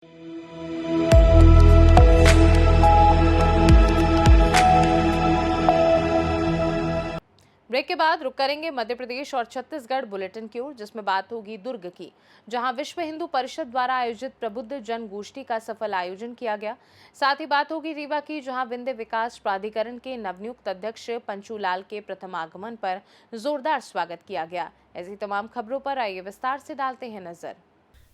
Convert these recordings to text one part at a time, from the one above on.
Break के बाद रुक करेंगे मध्य प्रदेश और छत्तीसगढ़ बुलेटिन की ओर, जिसमें बात होगी दुर्ग की, जहां विश्व हिंदू परिषद द्वारा आयोजित प्रबुद्ध जन गोष्ठी का सफल आयोजन किया गया। साथ ही बात होगी रीवा की, जहां विंध्य विकास प्राधिकरण के नवनियुक्त अध्यक्ष पंचूलाल के प्रथम आगमन पर जोरदार स्वागत किया गया। ऐसी तमाम खबरों पर आइए विस्तार से डालते हैं नजर।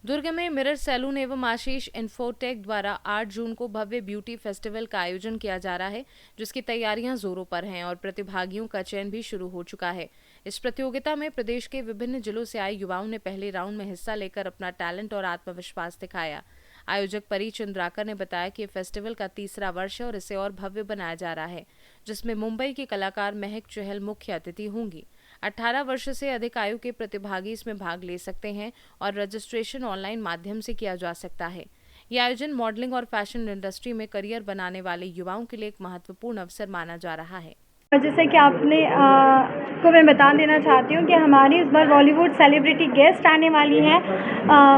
दुर्ग में मिरर सैलून एवं आशीष इन्फोटेक द्वारा 8 जून को भव्य ब्यूटी फेस्टिवल का आयोजन किया जा रहा है, जिसकी तैयारियां जोरों पर हैं और प्रतिभागियों का चयन भी शुरू हो चुका है। इस प्रतियोगिता में प्रदेश के विभिन्न जिलों से आए युवाओं ने पहले राउंड में हिस्सा लेकर अपना टैलेंट और आत्मविश्वास दिखाया। आयोजक परी चंद्राकर ने बताया कि फेस्टिवल का तीसरा वर्ष है और इसे और भव्य बनाया जा रहा है, जिसमें मुंबई की कलाकार महक चहल मुख्य अतिथि होंगी। 18 वर्ष से अधिक आयु के प्रतिभागी इसमें भाग ले सकते हैं और रजिस्ट्रेशन ऑनलाइन माध्यम से किया जा सकता है। यह आयोजन मॉडलिंग और फैशन इंडस्ट्री में करियर बनाने वाले युवाओं के लिए एक महत्वपूर्ण अवसर माना जा रहा है। जैसे कि आपने को मैं बता देना चाहती हूँ कि हमारी इस बार बॉलीवुड सेलिब्रिटी गेस्ट आने वाली हैं।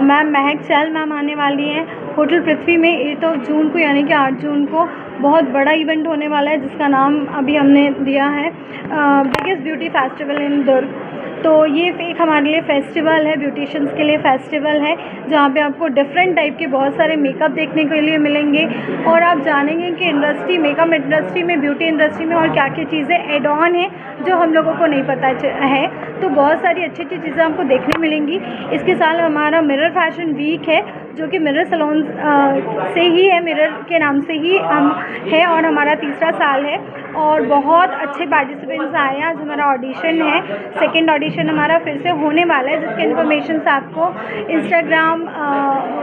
मैम महक चहल मैम आने वाली हैं होटल पृथ्वी में 8 जून को, यानी कि 8 जून को बहुत बड़ा इवेंट होने वाला है, जिसका नाम अभी हमने दिया है बिगेस्ट ब्यूटी फेस्टिवल इन दुर्ग। तो ये एक हमारे लिए फेस्टिवल है, ब्यूटिशियंस के लिए फेस्टिवल है, जहाँ पे आपको डिफरेंट टाइप के बहुत सारे मेकअप देखने के लिए मिलेंगे और आप जानेंगे कि इंडस्ट्री, मेकअप इंडस्ट्री में, ब्यूटी इंडस्ट्री में और क्या क्या चीज़ें एड ऑन है जो हम लोगों को नहीं पता है। तो बहुत सारी अच्छी अच्छी चीज़ें आपको देखने मिलेंगी। इसके साल हमारा मिरर फैशन वीक है, जो कि मिरर सैलून से ही है, मिरर के नाम से ही हम है और हमारा तीसरा साल है और बहुत अच्छे पार्टिसिपेंट्स आए हैं। आज हमारा ऑडिशन है, सेकंड ऑडिशन हमारा फिर से होने वाला है, जिसके इन्फॉर्मेशन आपको इंस्टाग्राम,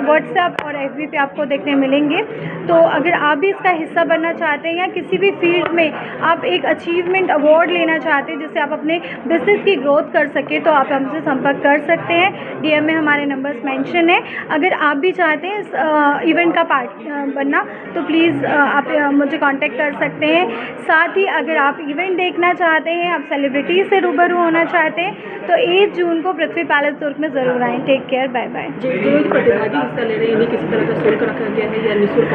व्हाट्सएप और एफबी पे आपको देखने मिलेंगे। तो अगर आप भी इसका हिस्सा बनना चाहते हैं या किसी भी फील्ड में आप एक अचीवमेंट अवार्ड लेना चाहते हैं जिससे आप अपने बिजनेस की ग्रोथ कर सके, तो आप हमसे संपर्क कर सकते हैं। डीएम में हमारे नंबर्स मेंशन है। अगर आप भी चाहते हैं इस इवेंट का पार्ट बनना, तो प्लीज़ आप मुझे कांटेक्ट कर सकते हैं। साथ ही अगर आप इवेंट देखना चाहते हैं, आप सेलिब्रिटी से रूबरू होना चाहते हैं, तो 8 जून को पृथ्वी पैलेस दुर्ग में ज़रूर आएँ। Take care, bye bye. जो प्रतिभागी हिस्सा ले रहे हैं, इन्हें किसी तरह का शुल्क रखा गया है या निःशुल्क?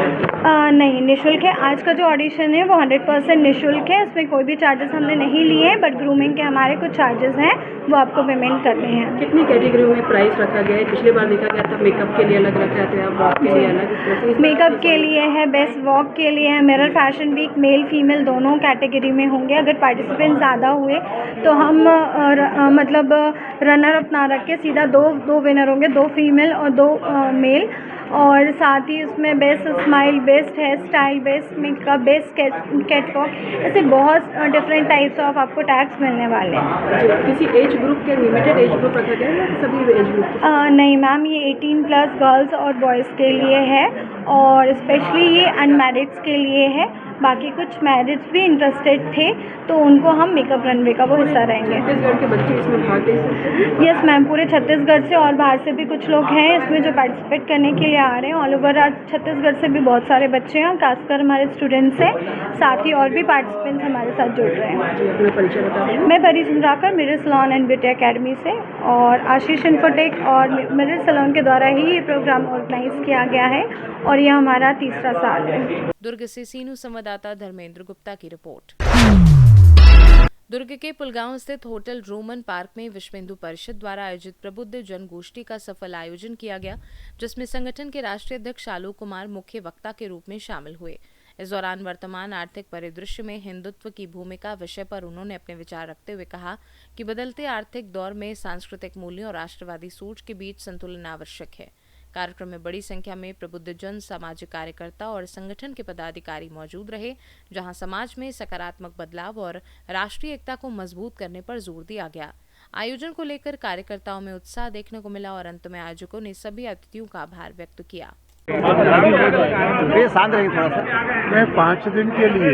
नहीं, निःशुल्क है। आज का जो ऑडिशन है वो 100% निःशुल्क है, उसमें कोई भी चार्जेस हमने नहीं लिए हैं, बट ग्रूमिंग के हमारे कुछ चार्जेस हैं, वो आपको पेमेंट करने हैं। कितनी कैटेगरी में प्राइस रखा गया है? पिछली बार देखा गया था मेकअप के लिए अलग रखा था, वॉक के लिए अलग। मेकअप के लिए है, बेस्ट वॉक के लिए है। Mirror fashion week male female दोनों कैटेगरी में होंगे। अगर पार्टिसिपेंट ज़्यादा हुए तो हम मतलब रनर अप ना रख के सीधा दो विनर होंगे, 2 फीमेल और 2 मेल। और साथ ही उसमें best smile, best hair style, best makeup, best catwalk, ऐसे बहुत डिफरेंट टाइप्स ऑफ आपको टैग्स मिलने वाले हैं। किसी एज ग्रुप के लिमिटेड एज ग्रुप रखा गया है, सभी एज ग्रुप? नहीं मैम, ये 18+ गर्ल्स और बॉयज़ के लिए है और स्पेशली ये अनमैरिड्स के लिए है। बाकी कुछ मैरिड्स भी इंटरेस्टेड थे तो उनको हम मेकअप रनवे का वो हिस्सा रहेंगे। छत्तीसगढ़ के बच्चे इसमें भाग ले सकते हैं? यस मैम, पूरे छत्तीसगढ़ से और बाहर से भी कुछ लोग हैं इसमें जो पार्टिसिपेट करने के लिए आ रहे हैं। ऑल ओवर आज छत्तीसगढ़ से भी बहुत सारे बच्चे हैं, खासकर हमारे स्टूडेंट्स हैं, साथ ही और भी पार्टिसिपेंट्स हमारे साथ जुड़ रहे हैं। अपना परिचय बता दें। मैं Pari Chandrakar, mirror salon and beauty academy से, और आशीष इन्फोटेक और मिरर सैलून के द्वारा ही ये प्रोग्राम ऑर्गेनाइज किया गया है और यह हमारा तीसरा साल है। दुर्ग से सीनू संवाददाता धर्मेंद्र गुप्ता की रिपोर्ट। दुर्ग के पुलगांव स्थित होटल रोमन पार्क में विश्व हिंदू परिषद द्वारा आयोजित प्रबुद्ध जन गोष्ठी का सफल आयोजन किया गया, जिसमें संगठन के राष्ट्रीय अध्यक्ष आलोक कुमार मुख्य वक्ता के रूप में शामिल हुए। इस दौरान वर्तमान आर्थिक परिदृश्य में हिंदुत्व की भूमिका विषय पर उन्होंने अपने विचार रखते हुए कहा कि बदलते आर्थिक दौर में सांस्कृतिक मूल्यों और राष्ट्रवादी सोच के बीच संतुलन आवश्यक है। कार्यक्रम में बड़ी संख्या में प्रबुद्ध जन, सामाजिक कार्यकर्ता और संगठन के पदाधिकारी मौजूद रहे, जहां समाज में सकारात्मक बदलाव और राष्ट्रीय एकता को मजबूत करने पर जोर दिया गया। आयोजन को लेकर कार्यकर्ताओं में उत्साह देखने को मिला और अंत में आयोजकों ने सभी अतिथियों का आभार व्यक्त किया। मैं 5 दिन के लिए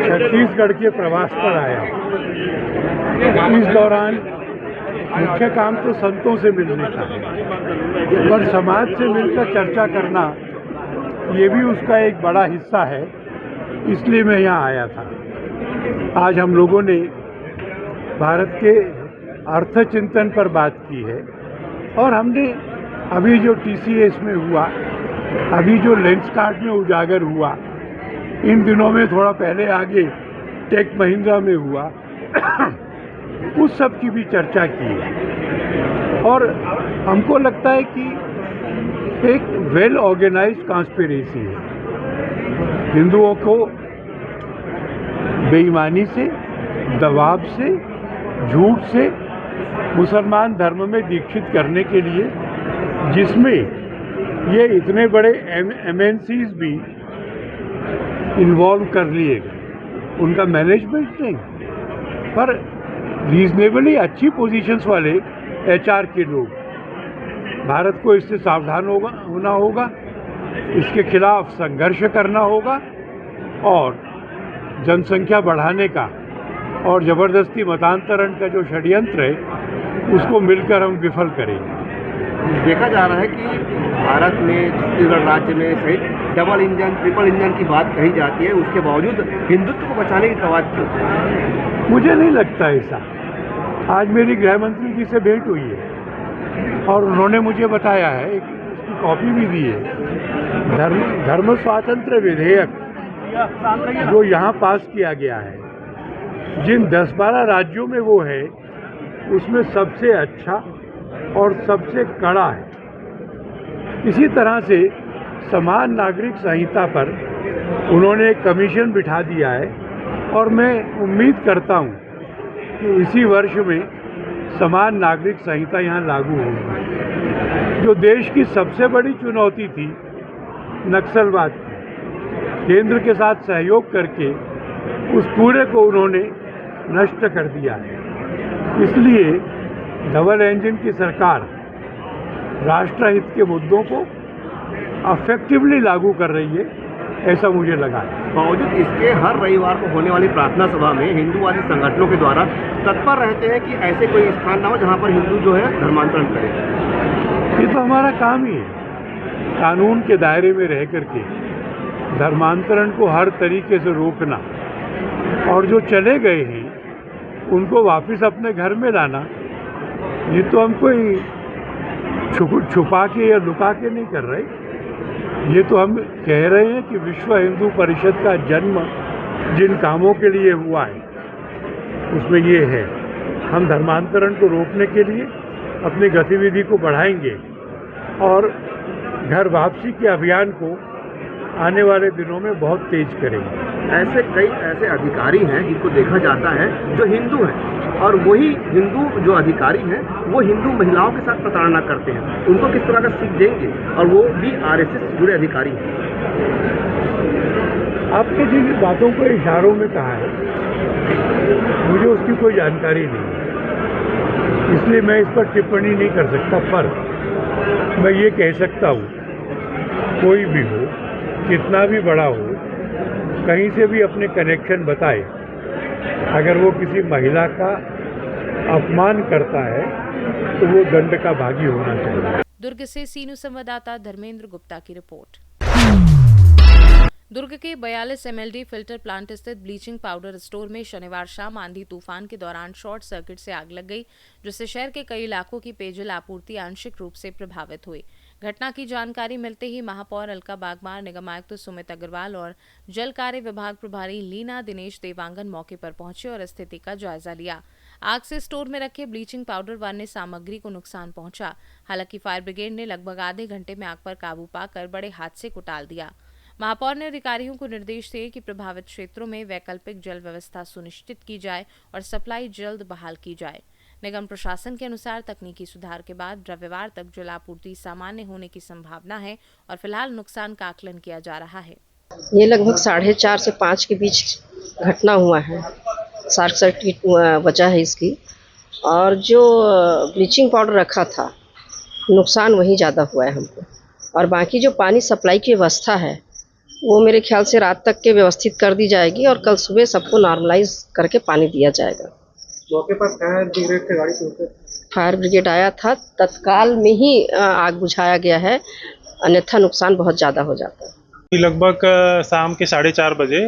छत्तीसगढ़ के प्रवास पर आया हूँ। इस दौरान मुख्य काम तो संतों से मिलने का है, पर समाज से मिलकर चर्चा करना ये भी उसका एक बड़ा हिस्सा है, इसलिए मैं यहाँ आया था। आज हम लोगों ने भारत के अर्थ चिंतन पर बात की है और हमने अभी जो TCS में हुआ, अभी जो लेंसकार्ट में उजागर हुआ, इन दिनों में थोड़ा पहले आगे टेक महिंद्रा में हुआ, उस सब की भी चर्चा की है। और हमको लगता है कि एक वेल ऑर्गेनाइज्ड कॉन्स्पिरेसी है। हिंदुओं को बेईमानी से, दबाव से, झूठ से मुसलमान धर्म में दीक्षित करने के लिए, जिसमें ये इतने बड़े MNCs भी इन्वॉल्व कर लिए गए। उनका मैनेजमेंट नहीं, पर रीजनेबली अच्छी पोजीशंस वाले HR के लोग। भारत को इससे सावधान होना होगा, इसके खिलाफ संघर्ष करना होगा और जनसंख्या बढ़ाने का और ज़बरदस्ती मतांतरण का जो षड्यंत्र है उसको मिलकर हम विफल करेंगे। देखा जा रहा है कि भारत में छत्तीसगढ़ राज्य में सहित डबल इंजन, ट्रिपल इंजन की बात कही जाती है, उसके बावजूद हिंदुत्व को बचाने की कवायद क्यों? मुझे नहीं लगता ऐसा। आज मेरी गृह मंत्री जी से भेंट हुई है और उन्होंने मुझे बताया है, उसकी कॉपी भी दी है, धर्म स्वातंत्र्य विधेयक जो यहाँ पास किया गया है, जिन 10-12 राज्यों में वो है, उसमें सबसे अच्छा और सबसे कड़ा है। इसी तरह से समान नागरिक संहिता पर उन्होंने एक कमीशन बिठा दिया है और मैं उम्मीद करता हूँ कि इसी वर्ष में समान नागरिक संहिता यहाँ लागू होगी। जो देश की सबसे बड़ी चुनौती थी नक्सलवाद की, केंद्र के साथ सहयोग करके उस पूरे को उन्होंने नष्ट कर दिया है। इसलिए डबल इंजन की सरकार राष्ट्रहित के मुद्दों को अफेक्टिवली लागू कर रही है, ऐसा मुझे लगा है। बावजूद इसके हर रविवार को होने वाली प्रार्थना सभा में हिंदूवादी संगठनों के द्वारा तत्पर रहते हैं कि ऐसे कोई स्थान ना हो जहां पर हिंदू जो है धर्मांतरण करे। ये तो हमारा काम ही है, कानून के दायरे में रह करके धर्मांतरण को हर तरीके से रोकना और जो चले गए हैं उनको वापस अपने घर में लाना। ये तो हम कोई छुपा के या लुका के नहीं कर रहे, ये तो हम कह रहे हैं कि विश्व हिंदू परिषद का जन्म जिन कामों के लिए हुआ है उसमें ये है। हम धर्मांतरण को रोकने के लिए अपनी गतिविधि को बढ़ाएंगे और घर वापसी के अभियान को आने वाले दिनों में बहुत तेज करेंगे। ऐसे कई ऐसे अधिकारी हैं जिनको देखा जाता है जो हिंदू हैं और वही हिंदू जो अधिकारी हैं वो हिंदू महिलाओं के साथ प्रताड़ना करते हैं। उनको किस तरह का सीख देंगे? और वो भी RSS से जुड़े अधिकारी हैं। आपने जिन बातों को इशारों में कहा है मुझे उसकी कोई जानकारी नहीं है, इसलिए मैं इस पर टिप्पणी नहीं कर सकता। पर मैं ये कह सकता हूँ, कोई भी हो, कितना भी बड़ा हो, कहीं से भी अपने कनेक्शन बताए, अगर वो किसी महिला का अपमान करता है तो वो दंड का भागी होना चाहिए। दुर्ग से सीनू संवाददाता धर्मेंद्र गुप्ता की रिपोर्ट। दुर्ग के 42 MLD फिल्टर प्लांट स्थित ब्लीचिंग पाउडर स्टोर में शनिवार शाम आंधी तूफान के दौरान शॉर्ट सर्किट से आग लग गई, जिससे शहर के कई इलाकों की पेयजल आपूर्ति आंशिक रूप से प्रभावित हुई। घटना की जानकारी मिलते ही महापौर अलका बागमार, निगम आयुक्त सुमित अग्रवाल और जल कार्य विभाग प्रभारी लीना दिनेश देवांगन मौके पर पहुंचे और स्थिति का जायजा लिया। आग से स्टोर में रखे ब्लीचिंग पाउडर व अन्य सामग्री को नुकसान पहुंचा। हालांकि फायर ब्रिगेड ने लगभग आधे घंटे में आग पर काबू पाकर बड़े हादसे को टाल दिया। महापौर ने अधिकारियों को निर्देश दिए कि प्रभावित क्षेत्रों में वैकल्पिक जल व्यवस्था सुनिश्चित की जाए और सप्लाई जल्द बहाल की जाए। निगम प्रशासन के अनुसार तकनीकी सुधार के बाद रविवार तक जल आपूर्ति सामान्य होने की संभावना है और फिलहाल नुकसान का आकलन किया जा रहा है। ये लगभग 4:30 से 5 के बीच घटना हुआ है। शॉर्ट सर्किट वजह है इसकी, और जो ब्लीचिंग पाउडर रखा था नुकसान वही ज़्यादा हुआ है हमको, और बाकी जो पानी सप्लाई की व्यवस्था है वो मेरे ख्याल से रात तक के व्यवस्थित कर दी जाएगी और कल सुबह सबको नॉर्मलाइज करके पानी दिया जाएगा। मौके पर फायर ब्रिगेड की गाड़ी पहुंची? फायर ब्रिगेड आया था, तत्काल में ही आग बुझाया गया है, अन्यथा नुकसान बहुत ज़्यादा हो जाता है। लगभग शाम के 4:30 बजे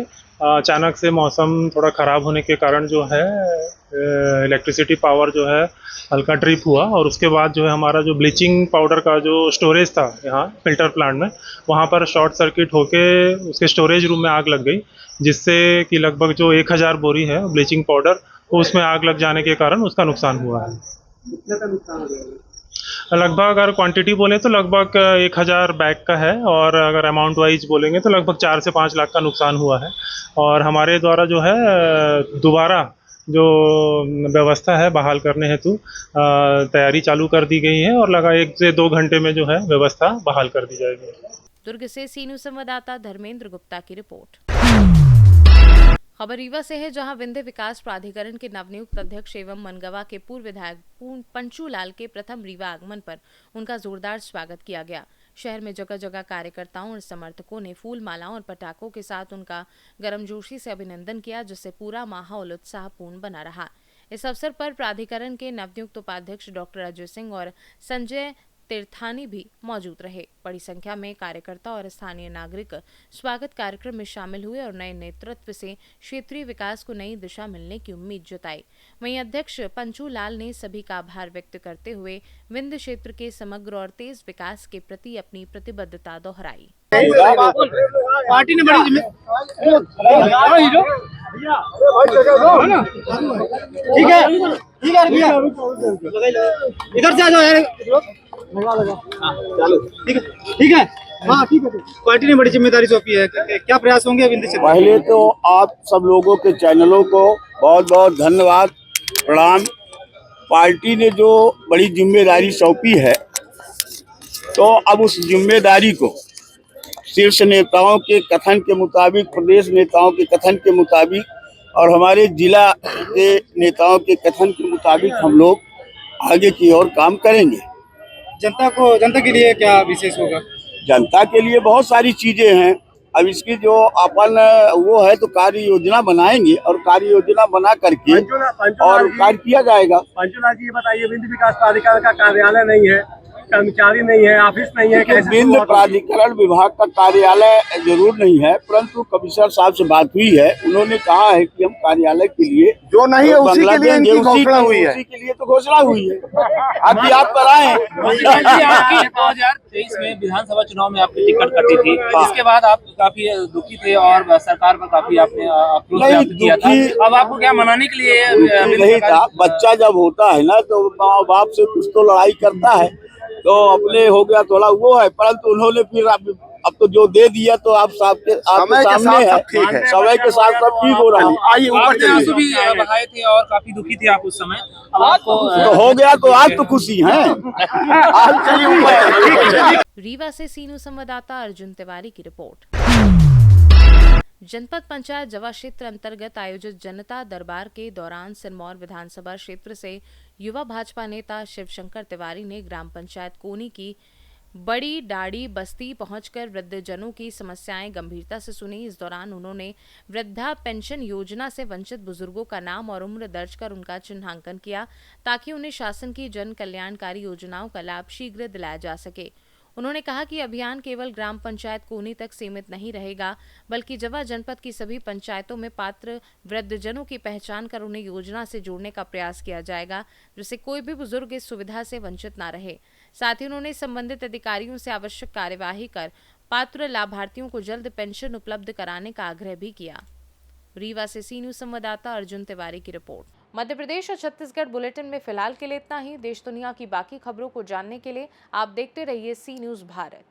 अचानक से मौसम थोड़ा ख़राब होने के कारण जो है इलेक्ट्रिसिटी पावर जो है हल्का ट्रिप हुआ, और उसके बाद जो है हमारा जो ब्लीचिंग पाउडर का जो स्टोरेज था यहाँ फिल्टर प्लांट में, वहाँ पर शॉर्ट सर्किट होके उसके स्टोरेज रूम में आग लग गई, जिससे कि लगभग जो 1000 बोरी है ब्लीचिंग पाउडर, वो उसमें आग लग जाने के कारण उसका नुकसान हुआ है। कितना का नुकसान हो गया? लगभग अगर क्वांटिटी बोलें तो लगभग 1000 बैग का है, और अगर अमाउंट वाइज बोलेंगे तो लगभग 4 से 5 लाख का नुकसान हुआ है। और हमारे द्वारा जो है दोबारा जो व्यवस्था है बहाल करने हेतु तैयारी चालू कर दी गई है, और लगा 1 से 2 घंटे में जो है व्यवस्था बहाल कर दी जाएगी। दुर्ग से सी न्यूज संवाददाता धर्मेंद्र गुप्ता की रिपोर्ट। खबर रीवा से है, जहां विंध्य विकास प्राधिकरण के नवनियुक्त अध्यक्ष एवं मनगवा के पूर्व विधायक पंचू लाल के प्रथम रीवा आगमन पर उनका जोरदार स्वागत किया गया। शहर में जगह जगह कार्यकर्ताओं और समर्थकों ने फूल मालाओं और पटाखों के साथ उनका गर्मजोशी से अभिनंदन किया, जिससे पूरा माहौल उत्साहपूर्ण बना रहा। इस अवसर पर प्राधिकरण के नवनियुक्त उपाध्यक्ष डॉक्टर अजय सिंह और संजय तीर्थानी भी मौजूद रहे। बड़ी संख्या में कार्यकर्ता और स्थानीय नागरिक स्वागत कार्यक्रम में शामिल हुए और नए नेतृत्व से क्षेत्रीय विकास को नई दिशा मिलने की उम्मीद जताई। वहीं अध्यक्ष पंचू लाल ने सभी का आभार व्यक्त करते हुए विंध्य क्षेत्र के समग्र और तेज विकास के प्रति अपनी प्रतिबद्धता दोहराई। पार्टी ने बड़ी ठीक है इधर से आ जाओ यार, ठीक है हाँ ठीक है। पार्टी ने बड़ी जिम्मेदारी सौंपी है, क्या प्रयास होंगे विंध्य क्षेत्र? पहले तो आप सब लोगों के चैनलों को बहुत बहुत धन्यवाद, प्रणाम। पार्टी ने जो बड़ी जिम्मेदारी सौंपी है, तो अब उस जिम्मेदारी को शीर्ष नेताओं के कथन के मुताबिक, प्रदेश नेताओं के कथन के मुताबिक और हमारे जिला के नेताओं के कथन के मुताबिक हम लोग आगे की ओर काम करेंगे। जनता के लिए क्या विशेष होगा? जनता के लिए बहुत सारी चीजें हैं। अब इसकी जो अपन वो है तो कार्य योजना बनाएंगे, और कार्य योजना बना करके और कार्य किया जाएगा। पंचूलाल जी, ये बताइए, विंध्य विकास प्राधिकरण का कार्यालय नहीं है, कर्मचारी नहीं है, ऑफिस नहीं है, कैसे? विंध्य प्राधिकरण विभाग का कार्यालय जरूर नहीं है, परंतु कमिश्नर साहब से बात हुई है, उन्होंने कहा है कि हम कार्यालय के लिए जो नहीं है उसी के लिए इनकी घोषणा हुई है। उसी के लिए तो घोषणा हुई है, अभी आप कराएं। 2023 में विधानसभा चुनाव में आपकी टिकट कटी थी, जिसके बाद आप काफी दुखी थे और सरकार पर काफी आपने आक्रोश व्यक्त किया था। अब आपको क्या मनाने के लिए नहीं था? बच्चा जब होता है ना तो माँ बाप से कुछ तो लड़ाई करता है, तो अपने हो गया थोड़ा वो है, परंतु उन्होंने फिर अब तो जो दे दिया तो आप सामने है, समय के साथ सब ठीक हो रहा है। आइए ऊपर चलिए। आंसू भी बहाए थे और काफी दुखी थे आप उस समय, अब आपको तो हो गया, तो आज तो खुशी है। आज चलिए ऊपर। रीवा से सीनू संवाददाता अर्जुन तिवारी की रिपोर्ट। जनपद पंचायत जवा क्षेत्र अंतर्गत आयोजित जनता दरबार के दौरान सिरमौर विधानसभा क्षेत्र से युवा भाजपा नेता शिवशंकर तिवारी ने ग्राम पंचायत कोनी की बड़ी डाड़ी बस्ती पहुंचकर वृद्धजनों की समस्याएं गंभीरता से सुनी। इस दौरान उन्होंने वृद्धा पेंशन योजना से वंचित बुजुर्गों का नाम और उम्र दर्ज कर उनका चिन्हांकन किया, ताकि उन्हें शासन की जन कल्याणकारी योजनाओं का लाभ शीघ्र दिलाया जा सके। उन्होंने कहा कि अभियान केवल ग्राम पंचायत कोनी तक सीमित नहीं रहेगा, बल्कि जवा जनपद की सभी पंचायतों में पात्र वृद्धजनों की पहचान कर उन्हें योजना से जोड़ने का प्रयास किया जाएगा, जिससे कोई भी बुजुर्ग इस सुविधा से वंचित न रहे। साथ ही उन्होंने संबंधित अधिकारियों से आवश्यक कार्यवाही कर पात्र लाभार्थियों को जल्द पेंशन उपलब्ध कराने का आग्रह भी किया। रीवा से सी न्यूज संवाददाता अर्जुन तिवारी की रिपोर्ट। मध्य प्रदेश और छत्तीसगढ़ बुलेटिन में फिलहाल के लिए इतना ही। देश दुनिया की बाकी खबरों को जानने के लिए आप देखते रहिए सी न्यूज भारत।